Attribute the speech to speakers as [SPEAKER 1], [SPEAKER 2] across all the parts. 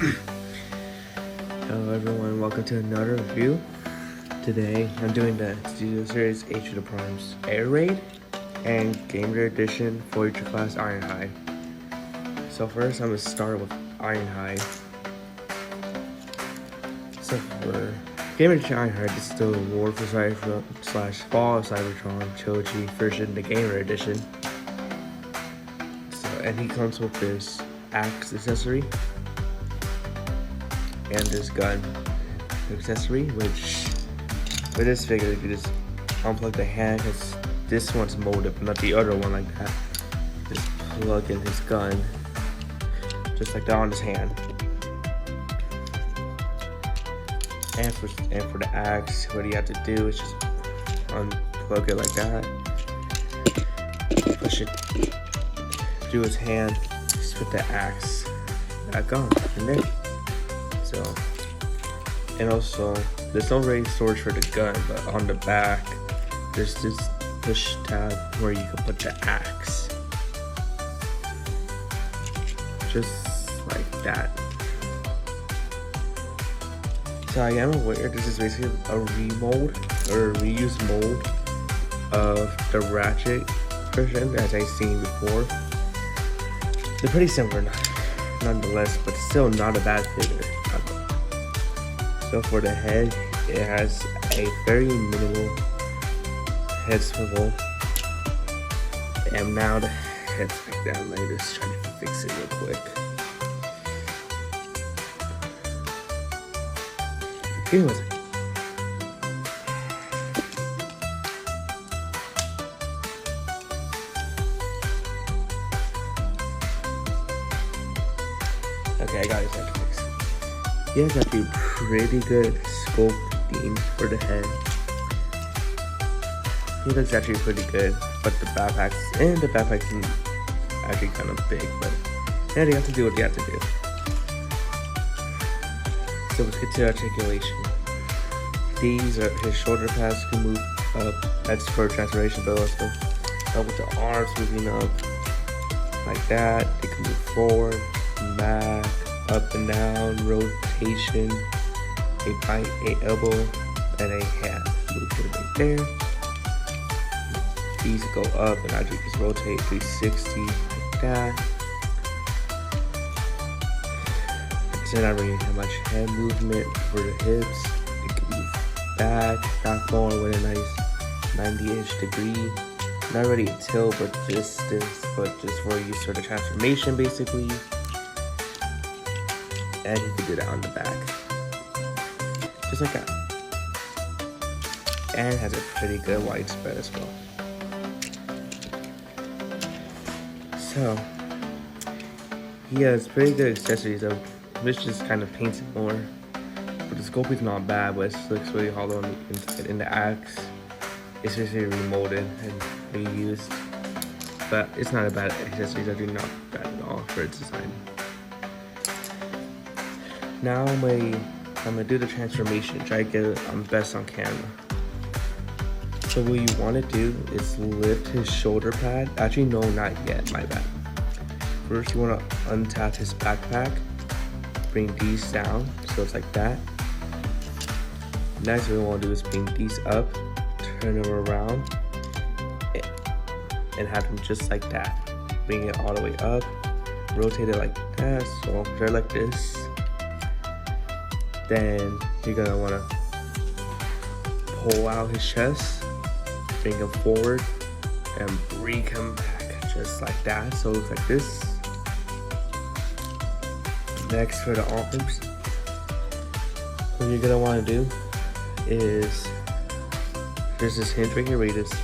[SPEAKER 1] Hello everyone, welcome to another review. Today I'm doing the Studio Series H to the Prime's Air Raid and Gamer Edition for Future Class Ironhide. So first I'm going to start with Ironhide. So for Gamer Edition Ironhide, this is the War for Cybertron / Fall of Cybertron Trilogy version, the Gamer Edition. And he comes with this axe accessory and this gun accessory, which with this figure you just unplug the hand, because this one's molded but not the other one like that. Just plug in his gun just like that on his hand. And for the axe, what you have to do is just unplug it like that, push it through his hand, just put the axe back on in there. So, and also there's no really storage for the gun, but on the back there's this push tab where you can put the axe, just like that. So I am aware this is basically a remold or reuse mold of the Ratchet version as I've seen before. They're pretty similar nonetheless, but still not a bad figure. So for the head, it has a very minimal head swivel, and now the head's like that. Let me just try to fix it real quick. Give me 1 second. Okay, I got it fixed. He has actually pretty good sculpting for the head. He looks actually pretty good, but the backpack's actually kind of big, but yeah, you have to do what you have to do. So let's get to articulation. These are his shoulder pads can move up. That's for transformation, but also with the arms moving up like that. They can move forward, back, up and down, rotation, a bite, a elbow, and a hand. Move it right there. These go up and actually just rotate 360 like that. So not really have much head movement for the hips. It can move back, not forward with a nice 90-ish degree. Not really a tilt, but just for use for the transformation basically. And you can do that on the back, just like that. And has a pretty good widespread as well. So he has pretty good accessories, of which just kind of paints it more. But the sculpting's not bad, but it looks really hollow on the inside. And the axe is basically remolded and reused, but it's not a bad accessory. It's actually not bad at all for its design. Now I'm gonna do the transformation, try to get it best on camera. So what you want to do is lift his shoulder pad. Actually, no, not yet, my bad. First, you want to untap his backpack, bring these down, so it's like that. Next, what we want to do is bring these up, turn them around, and have them just like that. Bring it all the way up, rotate it like that, so they're like this. Then you're gonna wanna pull out his chest, bring him forward, and bring him back just like that. So it looks like this. Next, for the arms, what you're gonna wanna do is there's this hinge right here where you just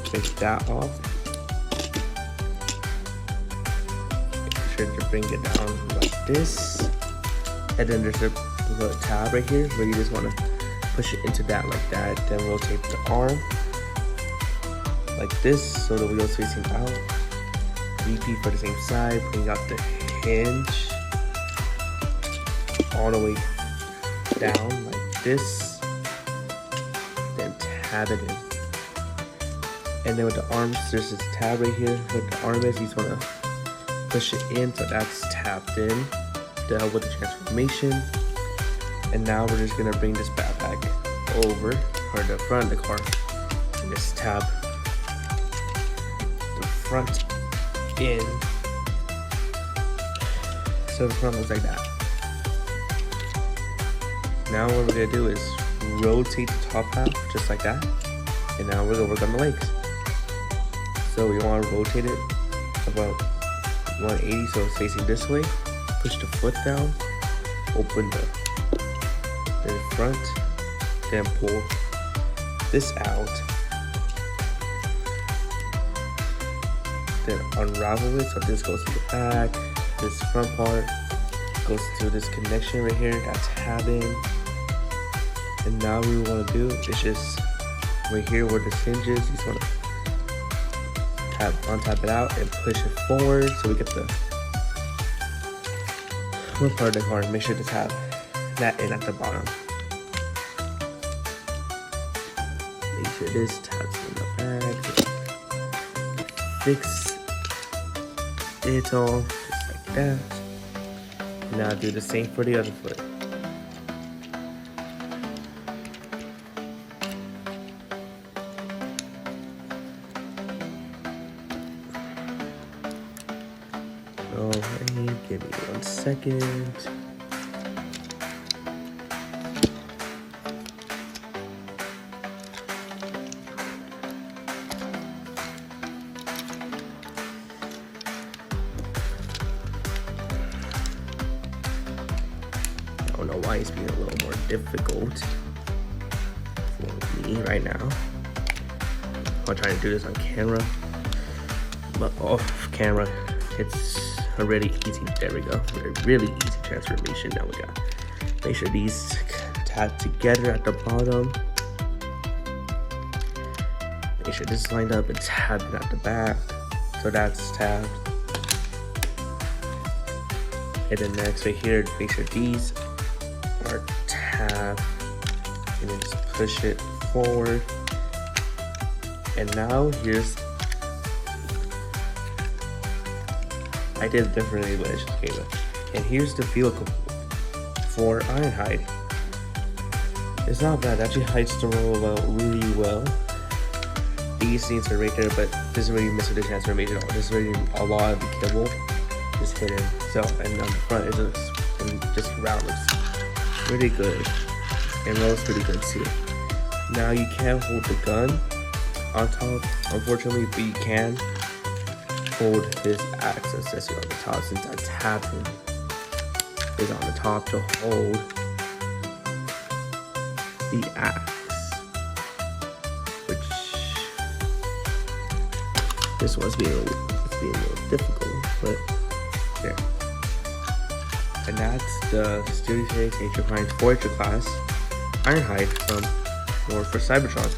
[SPEAKER 1] take that off. Make sure to bring it down like this, and then there's a little tab right here where you just want to push it into that like that, then rotate the arm like this so the wheel's facing out. Repeat for the same side, bring out the hinge all the way down like this, then tab it in. And then with the arms, there's this tab right here. With the arm is, you just want to push it in so that's tapped in. dealt with the transformation. And now we're just gonna bring this backpack over, or the front of the car, and just tap the front in. So the front looks like that. Now what we're gonna do is rotate the top half just like that. And now we're gonna work on the legs. So we wanna rotate it about 180 so it's facing this way. Push the foot down, open the front, then pull this out, then unravel it so this goes to the back. This front part goes to this connection right here that's having. And now what we want to do is just right here where this hinge is, you just want to untap it out and push it forward so we get the one part of the car. Make sure to tap that in at the bottom. Make sure this taps in the back. Fix it all just like that. Now do the same for the other foot. Alright, give me 1 second. I don't know why it's being a little more difficult for me right now. I'm trying to do this on camera, but off camera, it's already easy. There we go. Really easy transformation. Now we got. Make sure these tap together at the bottom. Make sure this is lined up and tapped at the back. So that's tapped. And then next right here, make sure these are tapped. And then just push it forward. And now here's. I did it differently, but it just came up. And here's the vehicle for Ironhide. It's not bad. It actually hides the roll out really well. These scenes are right there, but this is where you miss with the transformation. This is where a lot of the kibble is hidden. So, and on the front is just round looks really good, and rolls pretty good too. Now you can't hold the gun on top, unfortunately, but you can hold his axe accessory on the top, since that tapping is on the top to hold the axe, which this one's being a little difficult, but there. And that's the Studio Series Nature Pines Voyager class Ironhide from War for Cybertron.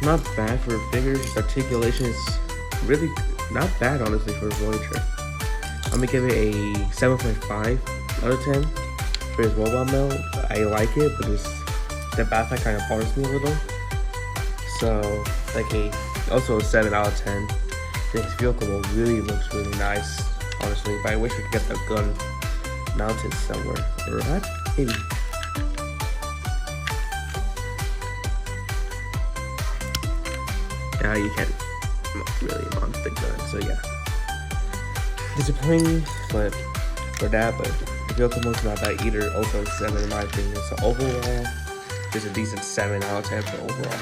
[SPEAKER 1] Not bad for figures. His articulation is really not bad, honestly, for a Voyager. I'm gonna give it a 7.5 out of 10 for his robot mode. I like it, but the backpack kind of bothers me a little. So, like also a 7 out of 10. His vehicle really looks really nice, honestly. But I wish we could get the gun mounted somewhere, or what? Maybe. Now you can't really mount the gun, so yeah. Disappointing for that, but the vehicle mode's not bad either. Also a 7 in my opinion. So overall, just a decent 7 out of 10 for overall.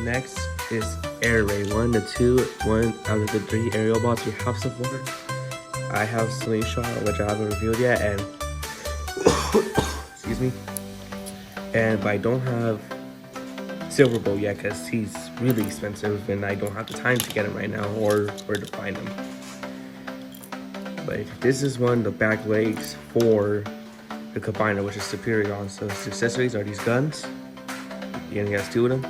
[SPEAKER 1] Next is Air Ray. 1 to 2, 1 out of the 3 aerial bots we have so far. I have Slingshot, which I haven't revealed yet, and excuse me. But I don't have Silverbolt yet because he's really expensive and I don't have the time to get him right now or where to find him. But this is one of the back legs for the Combiner, which is Superior. So his accessories are these guns. He only has 2 of them.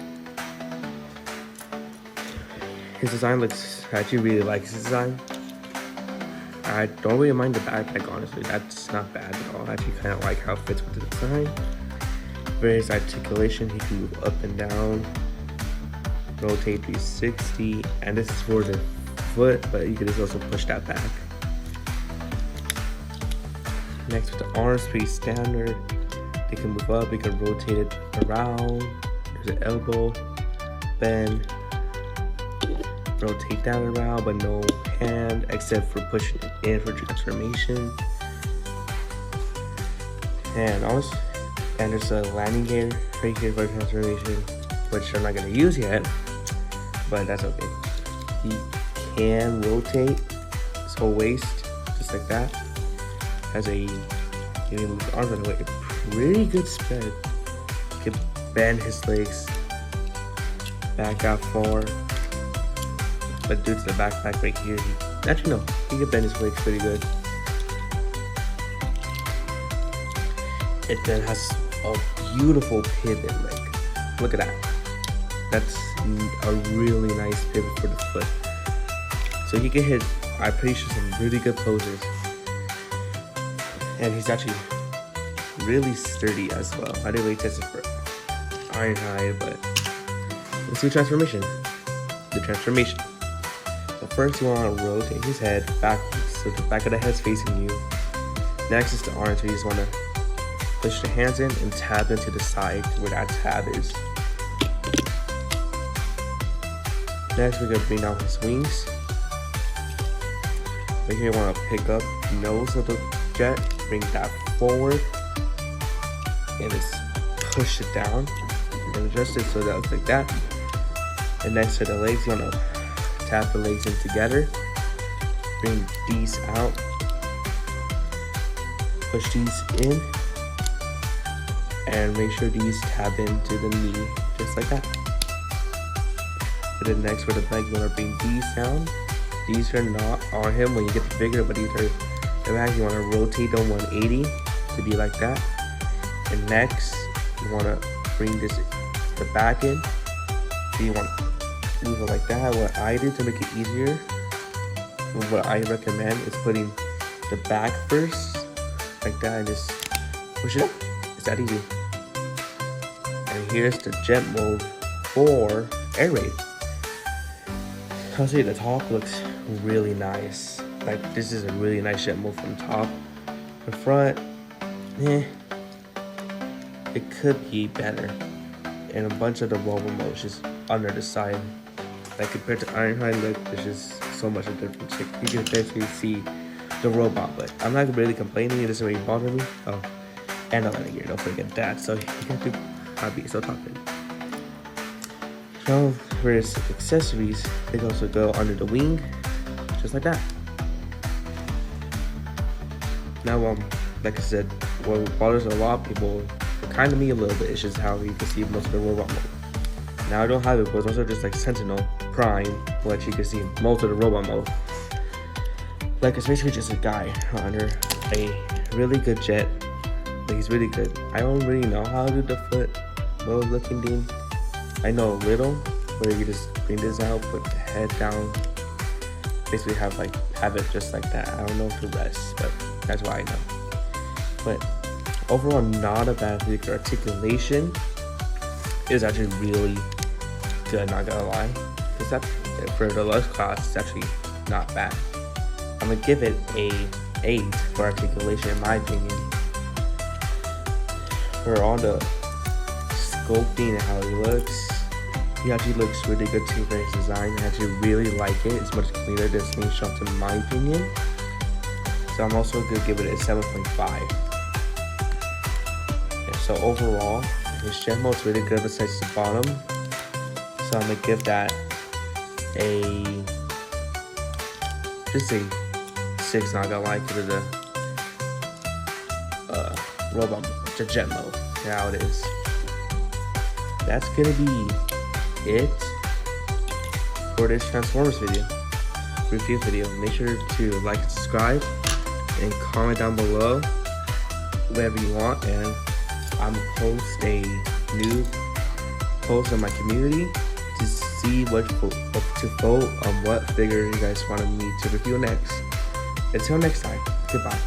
[SPEAKER 1] His design looks, I actually really like his design. I don't really mind the backpack, honestly. That's not bad at all. I actually kind of like how it fits with the design. Various articulation, he can move up and down, rotate 360, and this is for the foot, but you can just also push that back. Next with the arms, pretty standard. They can move up, they can rotate it around. There's an elbow, bend, rotate that around, but no hand except for pushing it in for transformation. And also, and there's a landing gear right here for transformation, which I'm not gonna use yet, but that's okay. He can rotate his whole waist just like that. Has a, you can move the arms on the way, pretty good spread. He can bend his legs back out forward, but due to the backpack right here, actually no, he can bend his legs pretty good. It then has a beautiful pivot leg. Look at that. That's a really nice pivot for the foot. So he can hit, I'm pretty sure, some really good poses. And he's actually really sturdy as well. I didn't really test it for Ironhide, but let's see transformation. The transformation. So first you want to rotate his head backwards, so the back of the head's facing you. Next is the arms, so you just want to push the hands in and tab into the side where that tab is. Next we're going to bring down his wings. Right here you want to pick up the nose of the jet, bring that forward, and just push it down and adjust it so that it looks like that. And next to the legs, you want to tap the legs in together, bring these out, push these in, and make sure these tap into the knee, just like that. And then next for the leg, you want to bring these down. These are not on him when you get the bigger, but these are the back. You want to rotate them 180 to be like that. And next, you want to bring this the back in. So you want to move it like that. What I do to make it easier, what I recommend is putting the back first, like that, and just push it up. It's that easy. And here's the jet mode for air raid. I'll say the top looks really nice. Like, this is a really nice jet mode from the top. The front, it could be better. And a bunch of the robo modes just under the side. Like, compared to Ironhide, look, there's just so much of a difference. You can basically see the robot, but I'm not really complaining. It doesn't really bother me. Oh, and the landing gear, don't forget that. So you have to not be so talking. So for his accessories, they can also go under the wing, just like that. Now, like I said, what bothers a lot of people, kind of me a little bit, is just how you can see most of the robot mode. Now I don't have it, but those are just like Sentinel, Prime, which you can see most of the robot mode. Like, it's basically just a guy under a really good jet. Like, he's really good. I don't really know how to do the foot mode looking thing. I know a little, where you just bring this out, put the head down, basically have it just like that. I don't know the rest, but that's what I know. But overall, not a bad figure. Articulation is actually really good, not gonna lie. Because that, for the lust class, it's actually not bad. I'm gonna give it a 8 for articulation, in my opinion. For all the sculpting and how he looks, he actually looks really good too for his design. I actually really like it. It's much cleaner than Slingshot in my opinion. So I'm also gonna give it a 7.5. Yeah, so overall, his jet mode's really good besides the bottom. So I'm gonna give that just a 6, not gonna lie, because of the robot, the jet mode, how it is. That's gonna be it for this Transformers review video. Make sure to like and subscribe and comment down below whatever you want, and I'm gonna post a new post on my community to see what to vote on what figure you guys wanted me to review next. Until next time, goodbye.